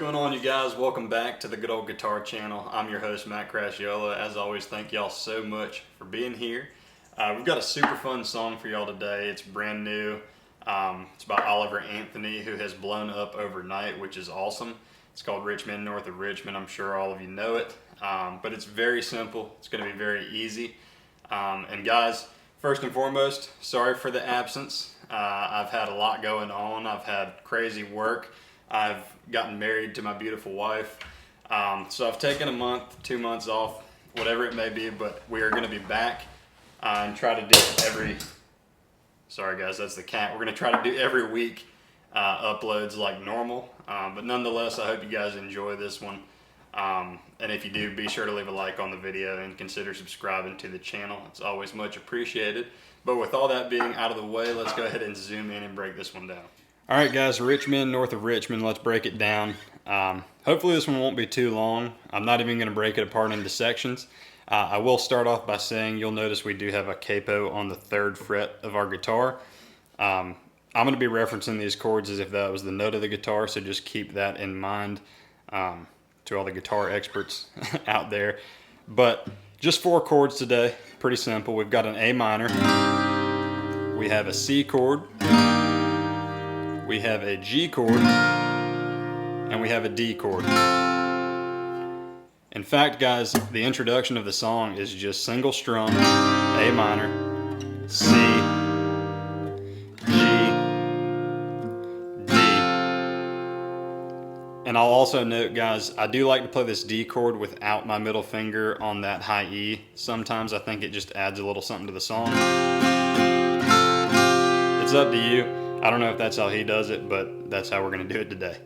going on, you guys? Welcome back to the Good Old Guitar Channel. I'm your host, Matt Crashiola. As always, thank y'all so much for being here. We've got a super fun song for y'all today. It's brand new. It's by Oliver Anthony, who has blown up overnight, which is awesome. It's called Richmond, North of Richmond. I'm sure all of you know it, but it's very simple. It's going to be very easy. And guys, first and foremost, sorry for the absence. I've had a lot going on. I've had crazy work. I've gotten married to my beautiful wife. So I've taken a month, 2 months off, whatever it may be, but we are going to be back and try to do every, sorry guys, that's the cat. We're going to try to do every week uploads like normal. But nonetheless, I hope you guys enjoy this one. And if you do, be sure to leave a like on the video and consider subscribing to the channel. It's always much appreciated. But with all that being out of the way, let's go ahead and zoom in and break this one down. All right, guys, Richmond, North of Richmond, let's break it down. Hopefully this one won't be too long. I'm not even going to break it apart into sections. I will start off by saying you'll notice we do have a capo on the 3rd fret of our guitar. I'm going to be referencing these chords as if that was the note of the guitar, so just keep that in mind to all the guitar experts out there. But just 4 chords today, pretty simple. We've got an A minor, we have a C chord, we have a G chord, and we have a D chord. In fact, guys, the introduction of the song is just single strum, A minor, C, G, D. And I'll also note, guys, I do like to play this D chord without my middle finger on that high E. Sometimes I think it just adds a little something to the song. It's up to you. I don't know if that's how he does it, but that's how we're going to do it today.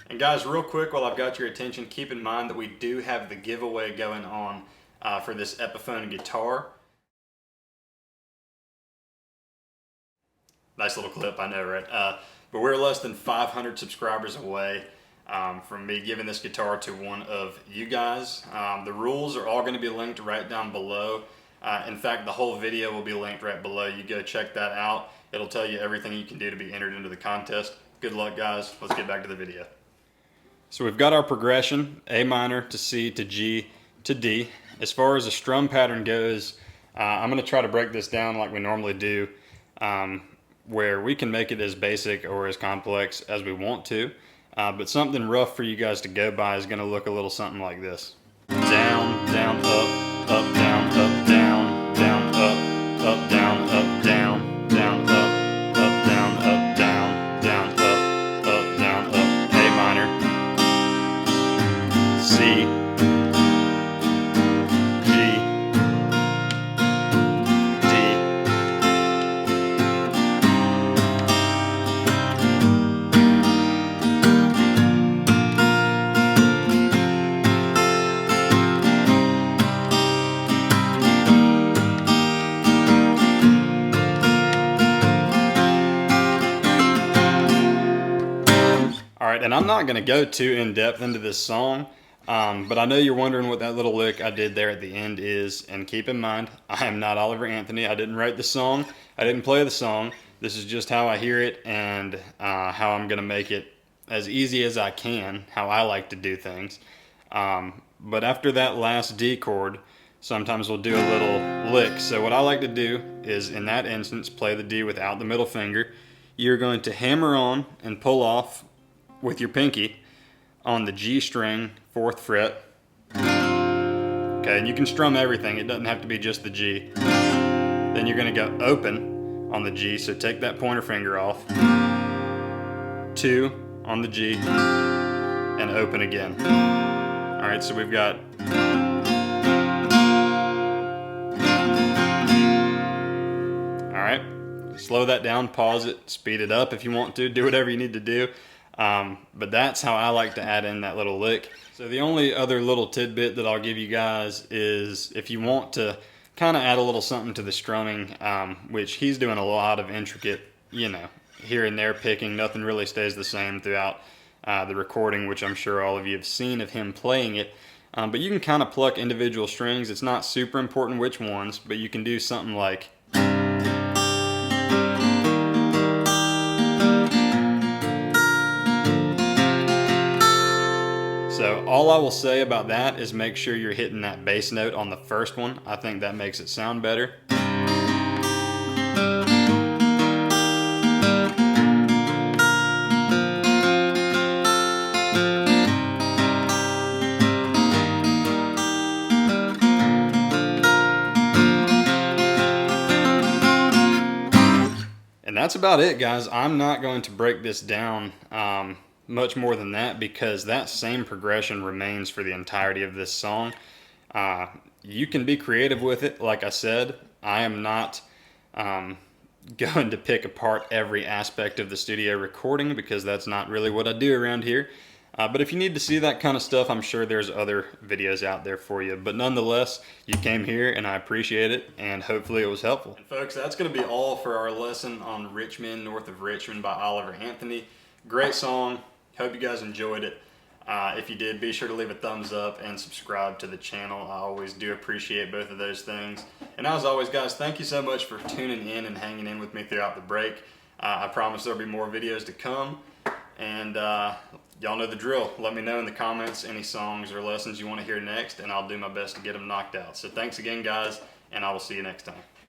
And guys, real quick, while I've got your attention, keep in mind that we do have the giveaway going on for this Epiphone guitar. Nice little clip, I know, right? But we're less than 500 subscribers away from me giving this guitar to one of you guys. The rules are all going to be linked right down below. In fact, the whole video will be linked right below. You go check that out. It'll tell you everything you can do to be entered into the contest. Good luck, guys. Let's get back to the video. So we've got our progression, A minor to C to G to D. As far as the strum pattern goes, I'm going to try to break this down like we normally do, where we can make it as basic or as complex as we want to. But something rough for you guys to go by is going to look a little something like this. Down, down, up, up, down, up, down, down, up, up, down, up, down, down, up, up, down, up, down, down, up, down, up. A minor, C, G, D. Alright, and I'm not going to go too in-depth into this song, but I know you're wondering what that little lick I did there at the end is, and keep in mind, I am not Oliver Anthony. I didn't write the song. I didn't play the song. This is just how I hear it and how I'm going to make it as easy as I can, how I like to do things. But after that last D chord, sometimes we'll do a little lick. So what I like to do is, in that instance, play the D without the middle finger. You're going to hammer on and pull off with your pinky on the G string, 4th fret. Okay, and you can strum everything. It doesn't have to be just the G. Then you're going to go open on the G, so take that pointer finger off. 2 on the G, and open again. All right, so we've got all right, slow that down, pause it, speed it up if you want to, do whatever you need to do. But that's how I like to add in that little lick. So the only other little tidbit that I'll give you guys is if you want to kind of add a little something to the strumming, which he's doing a lot of intricate, here and there picking. Nothing really stays the same throughout the recording, which I'm sure all of you have seen of him playing it. But you can kind of pluck individual strings. It's not super important which ones, but you can do something like So all I will say about that is make sure you're hitting that bass note on the first one. I think that makes it sound better. And that's about it, guys. I'm not going to break this down much more than that, because that same progression remains for the entirety of this song. You can be creative with it. Like I said, I am not going to pick apart every aspect of the studio recording, because that's not really what I do around here. But if you need to see that kind of stuff, I'm sure there's other videos out there for you. But nonetheless, you came here and I appreciate it, and hopefully it was helpful. And folks, that's going to be all for our lesson on Richmond, North of Richmond by Oliver Anthony. Great song. Hope you guys enjoyed it. If you did, be sure to leave a thumbs up and subscribe to the channel. I always do appreciate both of those things. And as always, guys, thank you so much for tuning in and hanging in with me throughout the break. I promise there'll be more videos to come. And y'all know the drill. Let me know in the comments any songs or lessons you want to hear next, and I'll do my best to get them knocked out. So thanks again, guys, and I will see you next time.